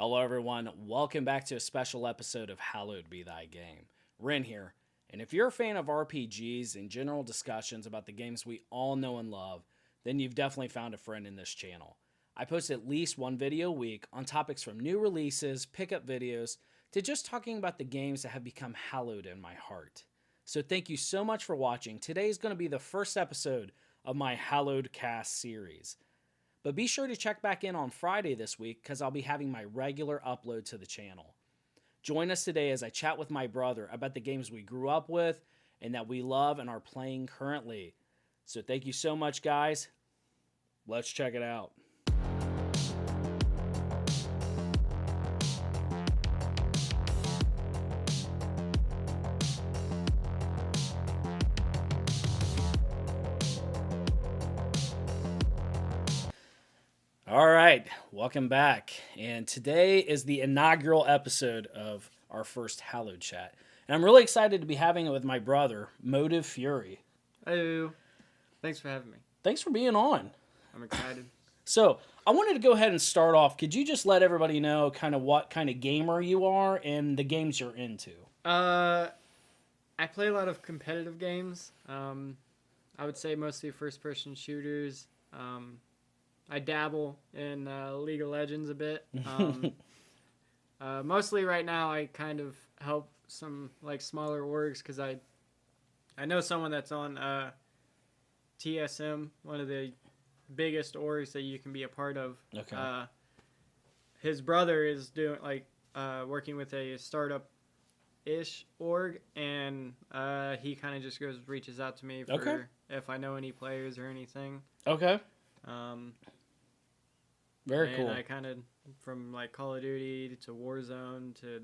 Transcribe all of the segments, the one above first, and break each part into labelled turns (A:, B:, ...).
A: Hello, everyone. Welcome back to a special episode of Hallowed Be Thy Game. Ren here. And if you're a fan of RPGs and general discussions about the games we all know and love, then you've definitely found a friend in this channel. I post at least one video a week on topics from new releases, pickup videos, to just talking about the games that have become hallowed in my heart. So thank you so much for watching. Today is going to be the first episode of my Hallowed Cast series. But be sure to check back in on Friday this week because I'll be having my regular upload to the channel. Join us today as I chat with my brother about the games we grew up with and that we love and are playing currently. So thank you so much, guys. Let's check it out. All right, welcome back. And today is the inaugural episode of our first Hallowed Chat. And I'm really excited to be having it with my brother, MotivFury.
B: Hello. Thanks for having me.
A: Thanks for being on.
B: I'm excited.
A: So, I wanted to go ahead and start off. Could you just let everybody know kind of what kind of gamer you are and the games you're into?
B: I play a lot of competitive games. I would say mostly first-person shooters. I dabble in League of Legends a bit. Mostly right now I kind of help some like smaller orgs because I know someone that's on TSM, one of the biggest orgs that you can be a part of.
A: Okay.
B: His brother is doing working with a startup-ish org, and he kind of just reaches out to me for if I know any players or anything.
A: Okay. Very cool.
B: And I kind of, from like Call of Duty to Warzone to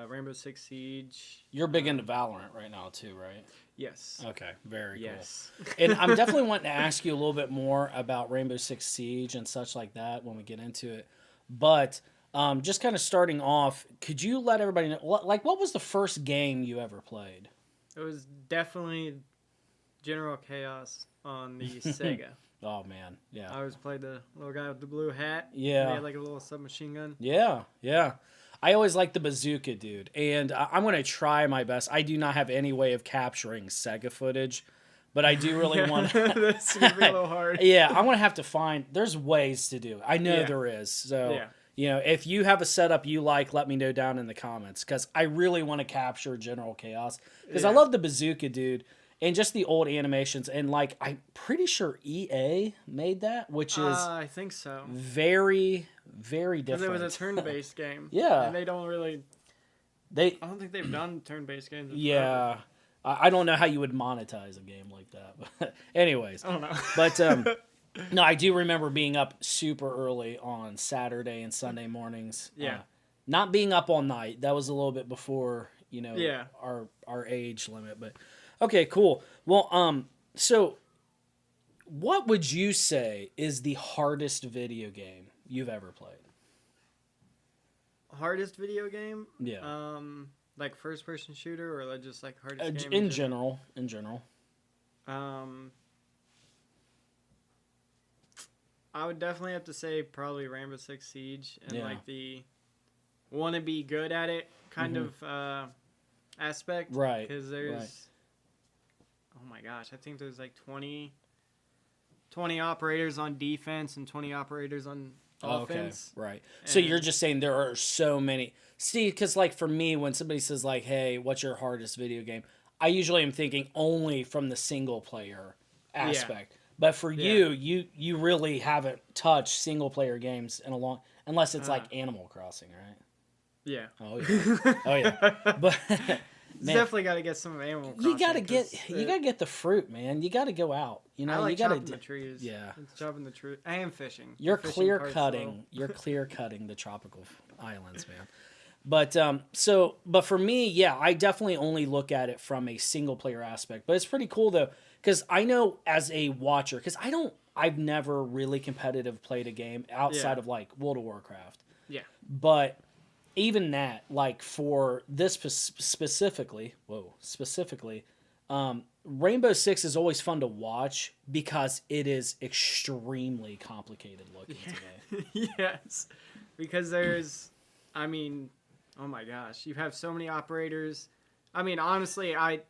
B: Rainbow Six Siege.
A: You're big into Valorant right now too, right?
B: Yes.
A: Okay, very
B: yes.
A: cool. And I'm definitely wanting to ask you a little bit more about Rainbow Six Siege and such like that when we get into it. But just kind of starting off, could you let everybody know, what was the first game you ever played?
B: It was definitely General Chaos on the Sega.
A: Oh, man, yeah.
B: I always played the little guy with the blue hat.
A: Yeah.
B: He had like a little submachine gun.
A: Yeah, yeah. I always liked the bazooka, dude. And I'm going to try my best. I do not have any way of capturing Sega footage, but I do really want to.
B: That's going to be a little hard.
A: Yeah, I'm going to have to find. There's ways to do it. I know there is. So, if you have a setup you like, let me know down in the comments because I really want to capture General Chaos because I love the bazooka, dude. And just the old animations, and like I'm pretty sure EA made that, which is
B: I think so.
A: Very, very different.
B: Because it was a turn-based game.
A: Yeah,
B: and they don't really. I don't think they've done turn-based games.
A: Yeah, I don't know how you would monetize a game like that. But anyways,
B: I don't know.
A: But no, I do remember being up super early on Saturday and Sunday mornings.
B: Yeah,
A: not being up all night. That was a little bit before
B: Yeah.
A: our age limit, but. Okay, cool. Well, so what would you say is the hardest video game you've ever played?
B: Hardest video game?
A: Yeah.
B: Like first person shooter or just like hardest game?
A: In general.
B: I would definitely have to say probably Rainbow Six Siege and like the want to be good at it kind of aspect.
A: Right.
B: Because there's... Oh my gosh, I think there's like 20 operators on defense and 20 operators on offense.
A: Okay, right. So you're just saying there are so many. See, because like for me, when somebody says like, hey, what's your hardest video game? I usually am thinking only from the single player aspect. Yeah. But for you really haven't touched single player games in a long, unless it's like Animal Crossing, right?
B: Yeah.
A: Oh yeah. Oh yeah. But...
B: Man, definitely got to get some Animal Crossing.
A: You gotta get the fruit, man. You gotta go out. You know,
B: I like
A: you gotta
B: chopping the trees.
A: Yeah,
B: it's chopping the tree. I am fishing.
A: You're clear cutting. You're clear cutting the tropical islands, man. But for me, I definitely only look at it from a single player aspect. But it's pretty cool though, because I know as a watcher, because I've never really competitive played a game outside of like World of Warcraft.
B: Yeah,
A: but. Even that, like for this specifically, Rainbow Six is always fun to watch because it is extremely complicated looking to me.
B: Yes, because there's, I mean, oh my gosh, you have so many operators. I mean, honestly, I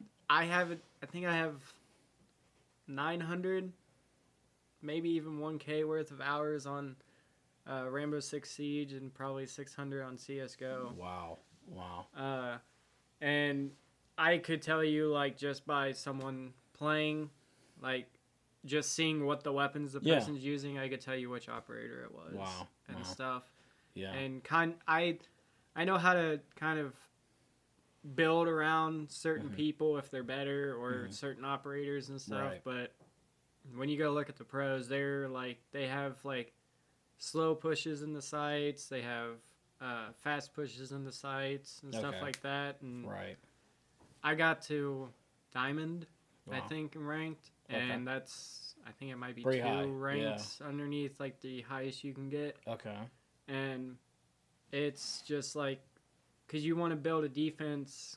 B: think I have 900, maybe even 1K worth of hours on Rainbow Six Siege and probably 600 on CS:GO.
A: Wow.
B: And I could tell you, like, just by someone playing, like, just seeing what the weapons the person's using, I could tell you which operator it was.
A: Wow.
B: And stuff.
A: Yeah.
B: And I know how to kind of build around certain people if they're better, or certain operators and stuff.
A: Right.
B: But when you go look at the pros, they have like slow pushes in the sights. They have fast pushes in the sights and stuff like that. And I got to Diamond, I think, in ranked. And that's, I think it might be
A: pretty
B: 2
A: high.
B: ranks underneath like the highest you can get.
A: Okay.
B: And it's just like, because you want to build a defense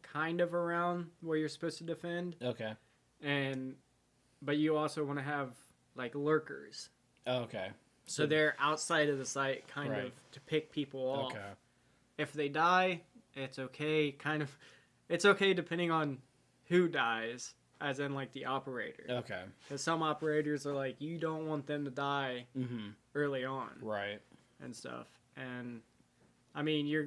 B: kind of around where you're supposed to defend.
A: Okay.
B: But you also want to have like lurkers.
A: Okay.
B: So they're outside of the site kind of to pick people off.
A: Okay.
B: If they die, it's okay. It's okay depending on who dies, as in like the operator.
A: Okay.
B: Because some operators are like, you don't want them to die early on.
A: Right.
B: And stuff. And I mean, you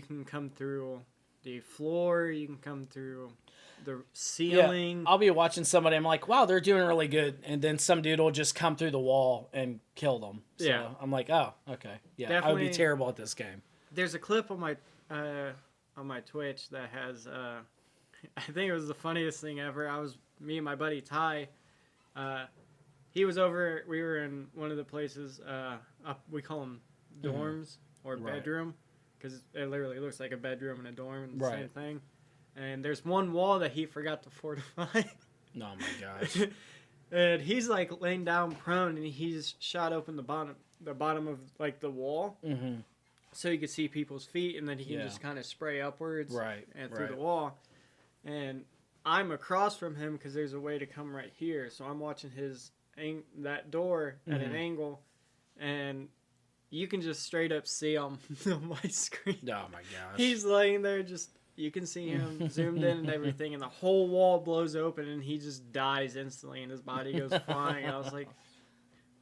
B: can come through the floor, you can come through the ceiling.
A: Yeah, I'll be watching somebody, I'm like, wow, they're doing really good. And then some dude will just come through the wall and kill them. So I'm like, oh, okay. Yeah, definitely. I would be terrible at this game.
B: There's a clip on my Twitch that has, I think it was the funniest thing ever. Me and my buddy Ty, he was over, we were in one of the places, we call them dorms or bedroom, because it literally looks like a bedroom and a dorm and the same thing. And there's one wall that he forgot to fortify.
A: Oh my gosh.
B: And he's like laying down prone, and he's shot open the bottom of like the wall, so you could see people's feet, and then he can just kind of spray upwards and through the wall. And I'm across from him because there's a way to come right here, so I'm watching that door at an angle, and you can just straight up see him on my screen.
A: Oh my gosh.
B: He's laying there, just, you can see him zoomed in and everything, and the whole wall blows open, and he just dies instantly, and his body goes flying. And I was like,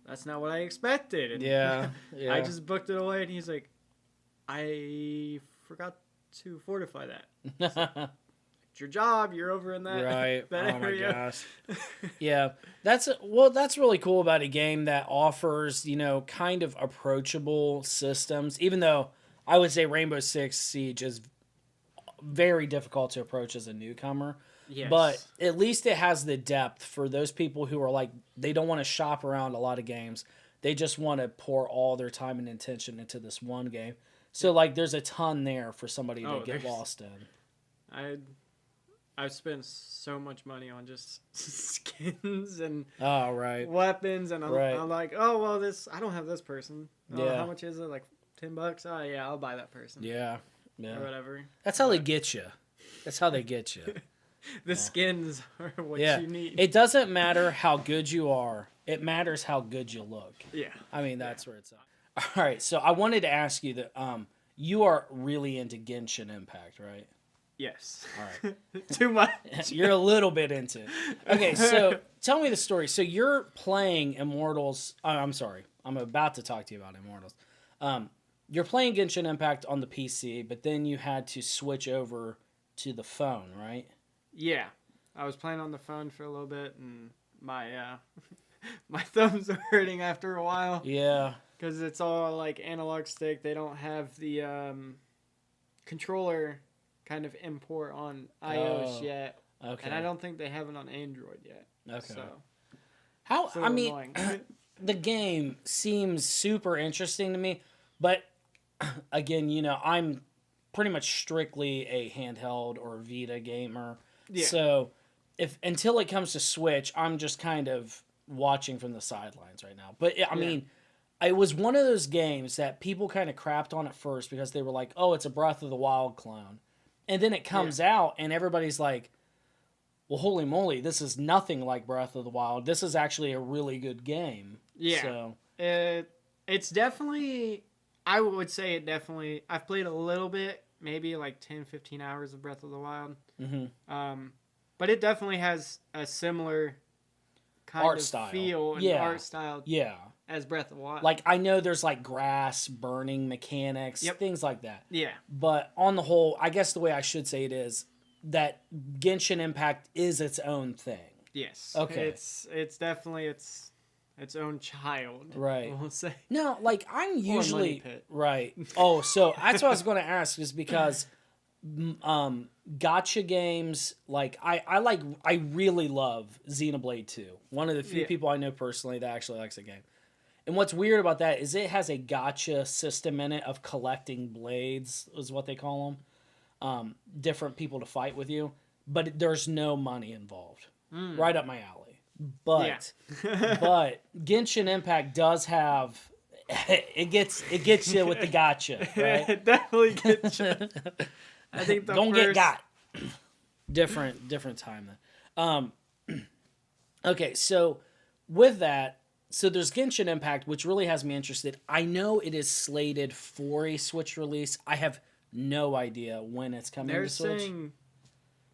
B: that's not what I expected. And I just booked it away, and he's like, I forgot to fortify that. It's your job. You're over in that, that area.
A: My gosh. Yeah. That's really cool about a game that offers, kind of approachable systems, even though I would say Rainbow Six Siege is very difficult to approach as a newcomer.
B: Yes.
A: But at least it has the depth for those people who are like, they don't want to shop around a lot of games. They just want to pour all their time and attention into this one game. So like there's a ton there for somebody to get lost in.
B: I've spent so much money on just skins and weapons, and I'm like, oh well, I don't have this person. Oh, how much is it? Like $10? Oh yeah, I'll buy that person.
A: Yeah.
B: Or whatever.
A: That's how they get you. That's how they get you.
B: The skins are what you need.
A: It doesn't matter how good you are. It matters how good you look.
B: Yeah.
A: I mean, that's where it's at. All right, so I wanted to ask you that you are really into Genshin Impact, right?
B: Yes.
A: All right.
B: Too much.
A: You're a little bit into it. Okay, so tell me the story. So you're playing Immortals. I'm sorry. I'm about to talk to you about Immortals. You're playing Genshin Impact on the PC, but then you had to switch over to the phone, right?
B: Yeah. I was playing on the phone for a little bit, and my my thumbs are hurting after a while.
A: Yeah.
B: Because it's all like analog stick. They don't have the controller kind of import on iOS yet.
A: Okay.
B: And I don't think they have it on Android yet.
A: Okay.
B: So,
A: the game seems super interesting to me, but again, I'm pretty much strictly a handheld or Vita gamer. Yeah. So until it comes to Switch, I'm just kind of watching from the sidelines right now. But I mean, it was one of those games that people kind of crapped on at first because they were like, oh, it's a Breath of the Wild clone. And then it comes out and everybody's like, well, holy moly, this is nothing like Breath of the Wild. This is actually a really good game.
B: Yeah.
A: So
B: it's definitely, I would say it definitely. I've played a little bit, maybe like 10, 15 hours of Breath of the Wild. But it definitely has a similar kind
A: art
B: of
A: style.
B: feel and art style.
A: Yeah.
B: As Breath of the Wild.
A: Like, I know there's like grass burning mechanics, things like that.
B: Yeah.
A: But on the whole, I guess the way I should say it is that Genshin Impact is its own thing.
B: Yes.
A: Okay.
B: It's definitely its own child.
A: Right.
B: We'll say.
A: No, like I'm usually
B: Money Pit.
A: right. Oh, so that's what I was going to ask is because gotcha games, like I really love Xenoblade 2. One of the few people I know personally that actually likes the game. And what's weird about that is it has a gotcha system in it of collecting blades, is what they call them. Different people to fight with you, but there's no money involved. Right up my alley. But but Genshin Impact does have it gets you with the gotcha, right?
B: It definitely gets you. I think
A: don't get got. Different time then. Okay, so with that, so there's Genshin Impact, which really has me interested. I know it is slated for a Switch release. I have no idea when it's coming to Switch.
B: They're saying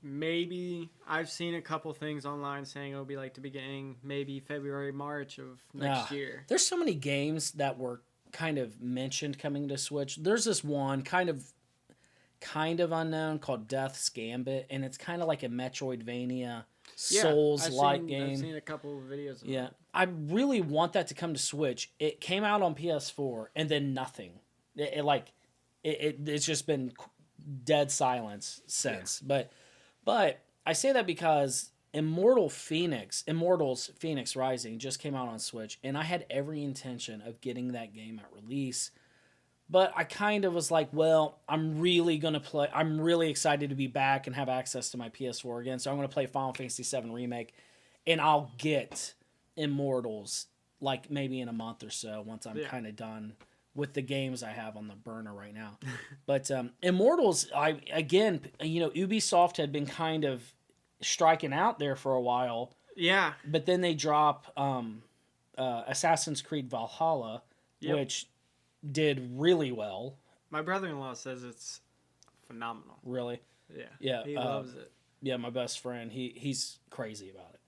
B: maybe. I've seen a couple things online saying it'll be like the beginning, maybe February, March of next year.
A: There's so many games that were kind of mentioned coming to Switch. There's this one kind of unknown called Death's Gambit, and it's kind of like a Metroidvania Souls-like game.
B: I've seen a couple of videos of
A: that. I really want that to come to Switch. It came out on PS4, and then nothing. It's just been dead silence since. Yeah. But I say that because Immortals Phoenix Rising just came out on Switch, and I had every intention of getting that game at release. But I kind of was like, well, I'm really excited to be back and have access to my PS4 again. So I'm going to play Final Fantasy VII Remake, and I'll get Immortals like maybe in a month or so once I'm kind of done with the games I have on the burner right now. But Immortals, Ubisoft had been kind of striking out there for a while.
B: Yeah.
A: But then they drop Assassin's Creed Valhalla, which did really well.
B: My brother-in-law says it's phenomenal.
A: Really?
B: Yeah.
A: Yeah.
B: He loves it.
A: Yeah, my best friend, he's crazy about it.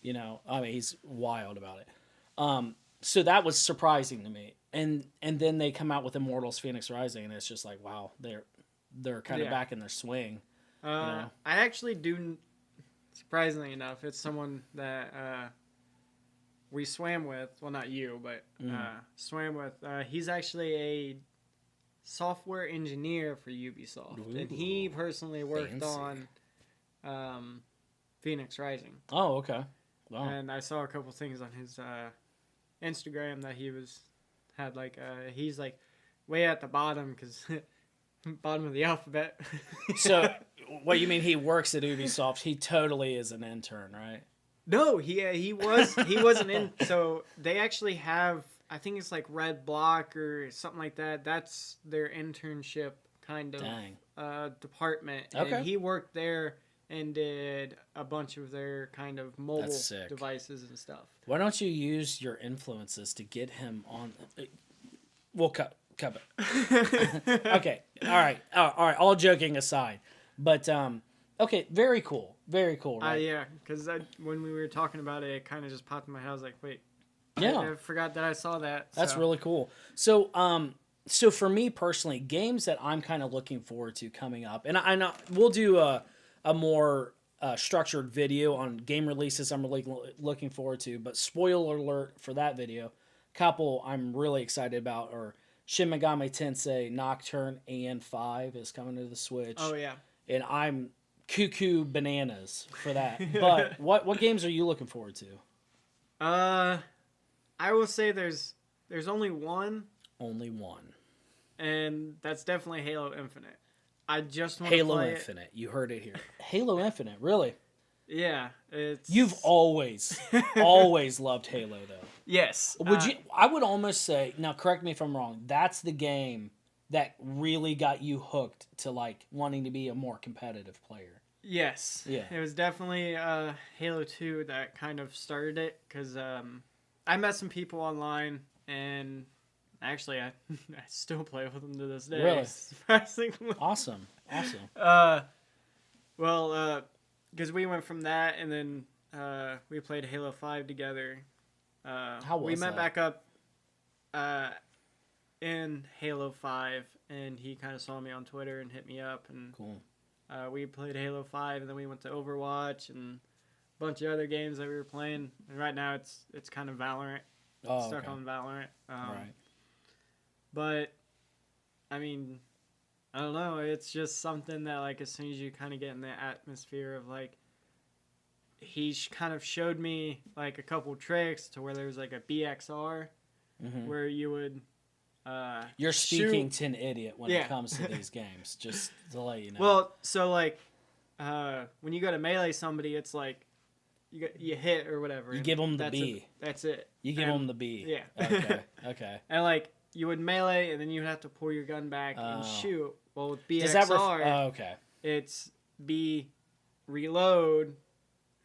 A: You know, I mean, he's wild about it. So that was surprising to me. And then they come out with Immortals Phoenix Rising, and it's just like, wow, they're kind of back in their swing.
B: I actually do, surprisingly enough, it's someone that we swam with. Well, not you, but swam with. He's actually a software engineer for Ubisoft. Ooh, and he personally worked on Phoenix Rising.
A: Oh, okay. Wow.
B: And I saw a couple things on his Instagram that had he's like way at the bottom because bottom of the alphabet.
A: So what you mean he works at Ubisoft? He totally is an intern, right?
B: No, he wasn't in. So they actually have, I think it's like Red Block or something like that. That's their internship kind of department.
A: Okay.
B: And he worked there and did a bunch of their kind of mobile devices and stuff.
A: Why don't you use your influences to get him on? We'll cut it. Okay. All right. All joking aside, but okay. Very cool. Very cool. Right?
B: Yeah. Because when we were talking about it, it kind of just popped in my head. I was like, wait.
A: Yeah.
B: I forgot that I saw that.
A: That's really cool. So so for me personally, games that I'm kind of looking forward to coming up, and I know we'll do a more structured video on game releases I'm really looking forward to. But spoiler alert for that video, couple I'm really excited about are Shin Megami Tensei Nocturne and 5 is coming to the Switch.
B: Oh, yeah.
A: And I'm cuckoo bananas for that. But what games are you looking forward to?
B: I will say there's only one.
A: Only one.
B: And that's definitely Halo Infinite. I just want
A: to play
B: Halo
A: Infinite. You heard it here. Halo Infinite, really?
B: Yeah,
A: You've always loved Halo, though.
B: Yes.
A: I would almost say, now correct me if I'm wrong, that's the game that really got you hooked to like wanting to be a more competitive player.
B: Yes.
A: Yeah.
B: It was definitely Halo 2 that kind of started it because I met some people online and Actually, I still play with them to this day.
A: Really?
B: Surprisingly.
A: Awesome.
B: Well, because we went from that, and then we played Halo 5 together.
A: How was
B: we met
A: that?
B: back up in Halo 5, and he kind of saw me on Twitter and hit me up, and
A: Cool.
B: we played Halo 5, and then we went to Overwatch and a bunch of other games that we were playing. And right now, it's kind of Valorant. Stuck on Valorant.
A: Right.
B: But, I mean, I don't know. It's just something that, like, as soon as you kind of get in the atmosphere of, like, he kind of showed me, like, a couple tricks to where there was, like, a BXR where you would
A: You're speaking to an idiot when it comes to these games, just to let you know.
B: Well, so, like, when you go to melee somebody, it's like, you hit or whatever.
A: You give them the B.
B: That's it.
A: You give them the B.
B: Yeah.
A: Okay.
B: And, like, you would melee, and then you would have to pull your gun back and shoot. Well, with BXR, it's B, reload,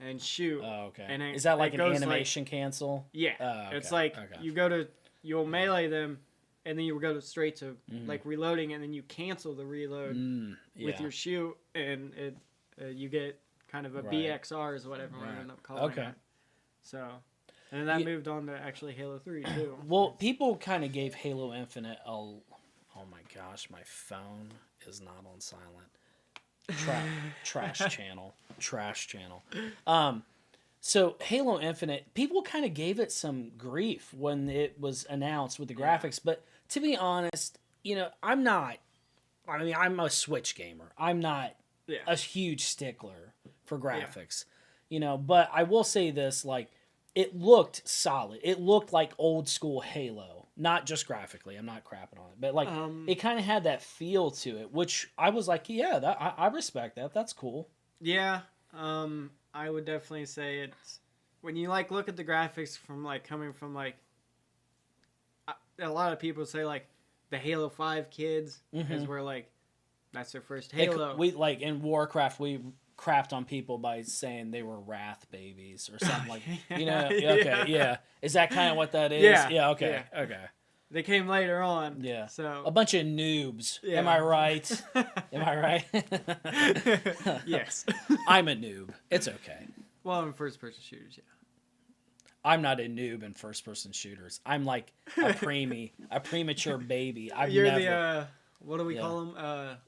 B: and shoot.
A: Oh, okay.
B: And
A: is that like an animation cancel?
B: Yeah.
A: Okay.
B: It's like you'll melee them, and then you go straight to like reloading, and then you cancel the reload with your shoot, and you get kind of a BXR is whatever we end up calling it. So, and then that moved on to actually Halo 3 too.
A: Well, people kind of gave Halo Infinite a... Oh my gosh, my phone is not on silent. Trash channel. So Halo Infinite, people kind of gave it some grief when it was announced with the graphics, but to be honest, I'm a Switch gamer. I'm not a huge stickler for graphics, but I will say this, like, it looked solid. It looked like old school Halo, not just graphically. I'm not crapping on it, but like it kind of had that feel to it, which I was like, I respect that. That's cool.
B: Yeah, I would definitely say it's when you like look at the graphics from like coming from like a lot of people say like the Halo 5 kids because we're like that's their first Halo.
A: We like in Warcraft we crapped on people by saying they were wrath babies or something like Is that kind of what that is? Okay.
B: They came later on.
A: Yeah.
B: So
A: a bunch of noobs. Yeah. Am I right?
B: Yes.
A: I'm a noob. It's okay.
B: Well, in first person shooters, yeah.
A: I'm not a noob in first person shooters. I'm like a premature baby.
B: You're the what do we call them?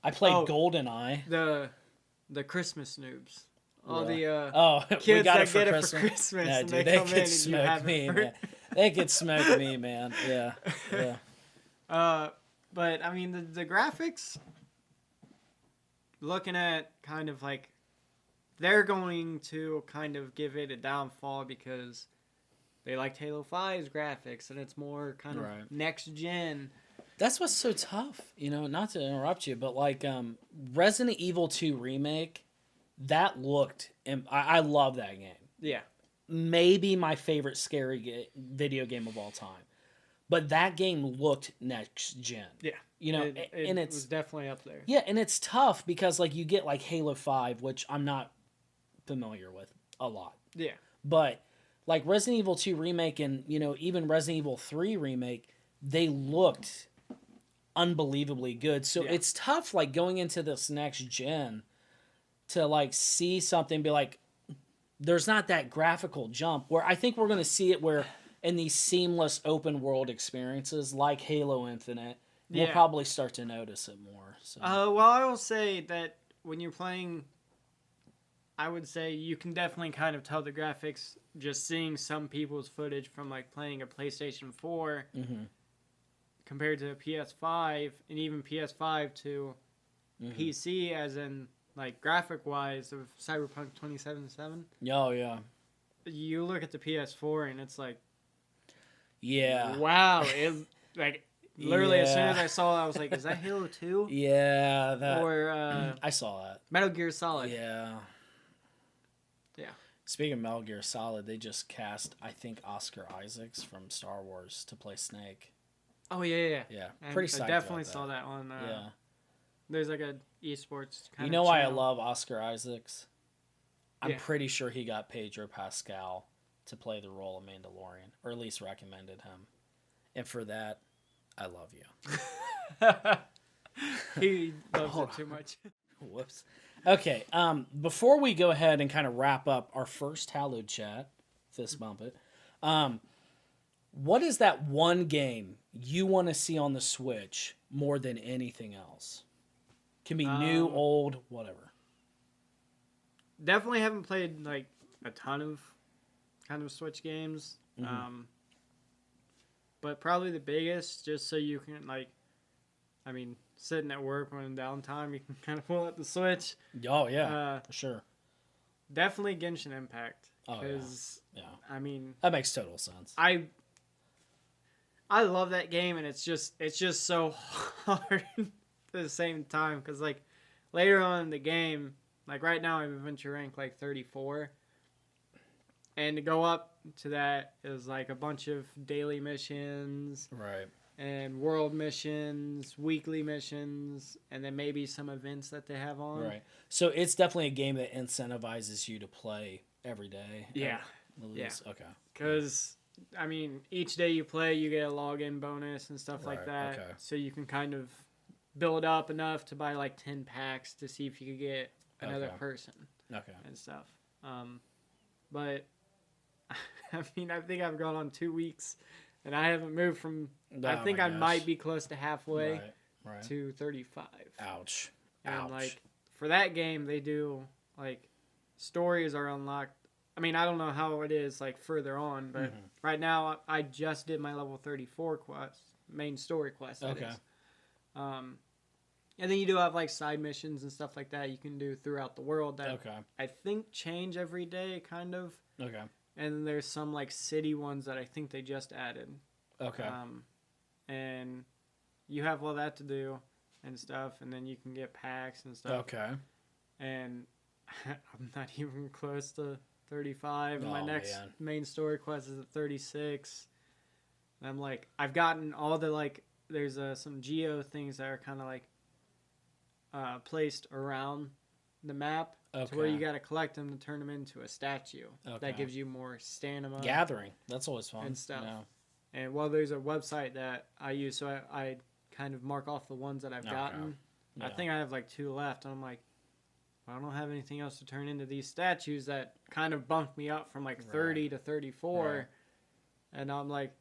A: I played GoldenEye.
B: The Christmas noobs. All
A: the
B: kids
A: we got
B: that get it for Christmas.
A: Yeah,
B: and
A: dude,
B: they
A: could smoke me, man. They could smoke me, man. Yeah.
B: But I mean the graphics. Looking at kind of like, they're going to kind of give it a downfall because they liked Halo 5's graphics and it's more kind of next gen.
A: That's what's so tough, not to interrupt you, but like Resident Evil 2 Remake, that looked, I love that game.
B: Yeah.
A: Maybe my favorite scary video game of all time. But that game looked next gen.
B: Yeah.
A: And it
B: was definitely up there.
A: Yeah, and it's tough because like you get like Halo 5, which I'm not familiar with a lot.
B: Yeah.
A: But like Resident Evil 2 Remake and, even Resident Evil 3 Remake, they looked unbelievably good. So it's tough like going into this next gen to like see something be like there's not that graphical jump where I think we're going to see it where in these seamless open world experiences like Halo Infinite we'll probably start to notice it more. So.
B: Well, I will say that when you're playing, I would say you can definitely kind of tell the graphics just seeing some people's footage from like playing a PlayStation 4 compared to a PS5 and even PS5 to PC as in like graphic wise of Cyberpunk 2077.
A: Oh yeah.
B: You look at the PS4 and it's like,
A: wow,
B: it like. Literally, as soon as I saw it, I was like, is that Halo 2?
A: Yeah.
B: Or,
A: I saw that.
B: Metal Gear Solid.
A: Yeah. Speaking of Metal Gear Solid, they just cast, I think, Oscar Isaacs from Star Wars to play Snake.
B: Oh, yeah.
A: Yeah, pretty psyched
B: I definitely
A: about
B: saw that on, there's like a esports kind of
A: You know why I
B: channel.
A: love Oscar Isaacs? I'm pretty sure he got Pedro Pascal to play the role of Mandalorian, or at least recommended him. And for that, I love you.
B: He loves it too much.
A: Whoops. Okay. Before we go ahead and kind of wrap up our first Hallowed chat, fist bump it. What is that one game you want to see on the Switch more than anything else? Can be new, old, whatever.
B: Definitely haven't played like a ton of kind of Switch games. Mm-hmm. But probably the biggest, just so you can like, I mean, sitting at work when in downtime, you can kind of pull out the Switch.
A: Oh yeah, for sure.
B: Definitely Genshin Impact.
A: Oh yeah.
B: I mean,
A: that makes total sense.
B: I love that game, and it's just so hard at the same time because like later on in the game, like right now I'm adventure rank like 34, and to go up to that is like a bunch of daily missions,
A: right,
B: and world missions, weekly missions, and then maybe some events that they have on.
A: Right. So it's definitely a game that incentivizes you to play every day.
B: Yeah.
A: Yeah. Okay.
B: Because, I mean, each day you play, you get a login bonus and stuff like that. Okay. So you can kind of build up enough to buy like 10 packs to see if you could get another person.
A: Okay.
B: And stuff. But, I mean, I think I've gone on 2 weeks. And I haven't moved from. I think I might be close to halfway to 35.
A: Ouch.
B: And like for that game, they do like stories are unlocked. I mean, I don't know how it is like further on, but right now I just did my level 34 quest, main story quest. Okay. And then you do have like side missions and stuff like that you can do throughout the world that I think change every day, kind of.
A: Okay.
B: And then there's some like city ones that I think they just added.
A: Okay.
B: And you have all that to do and stuff, and then you can get packs and stuff.
A: Okay.
B: And I'm not even close to 35. My next main story quest is at 36. And I'm like, I've gotten all the like, there's some geo things that are kind of like placed around the map. To where you got to collect them to turn them into a statue. That gives you more stamina.
A: Gathering. That's always fun.
B: And stuff. And there's a website that I use, so I kind of mark off the ones that I've gotten. Yeah. I think I have like 2 left. And I'm like, well, I don't have anything else to turn into these statues that kind of bumped me up from like 30 to 34. Right. And I'm like,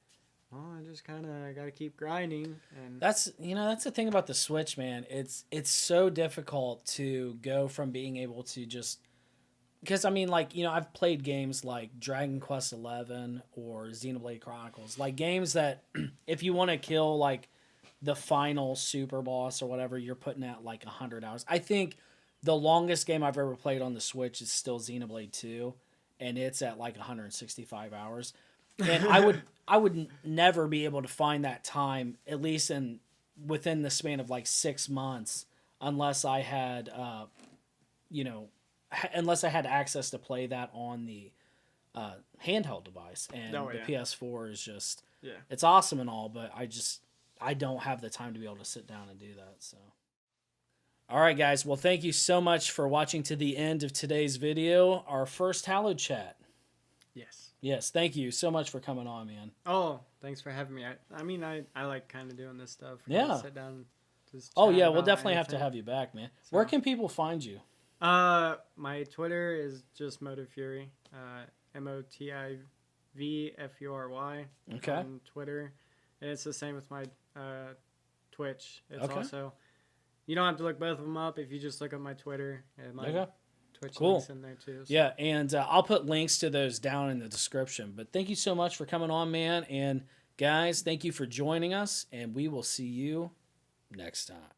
B: well, I just kind of got to keep grinding. And
A: that's the thing about the Switch, man. It's so difficult to go from being able to just, because I mean, like, I've played games like Dragon Quest XI or Xenoblade Chronicles, like games that if you want to kill like the final super boss or whatever, you're putting at like 100 hours. I think the longest game I've ever played on the Switch is still Xenoblade 2, and it's at like 165 hours. And I would never be able to find that time, at least within the span of like 6 months, unless I had, unless I had access to play that on the handheld device. And the PS4 is just, it's awesome and all, but I don't have the time to be able to sit down and do that. So, all right, guys. Well, thank you so much for watching to the end of today's video, our first Hallowed chat. Yes, thank you so much for coming on, man.
B: Oh, thanks for having me. I mean, I like kind of doing this stuff.
A: Yeah.
B: Sit down.
A: Oh, yeah, we'll definitely have to have you back, man. So, where can people find you?
B: My Twitter is just MotivFury. MotivFury.
A: Okay.
B: On Twitter. And it's the same with my Twitch. It's also, you don't have to look both of them up if you just look up my Twitter. And my Twitch links in there too. So.
A: Yeah, and I'll put links to those down in the description. But thank you so much for coming on, man. And guys, thank you for joining us, and we will see you next time.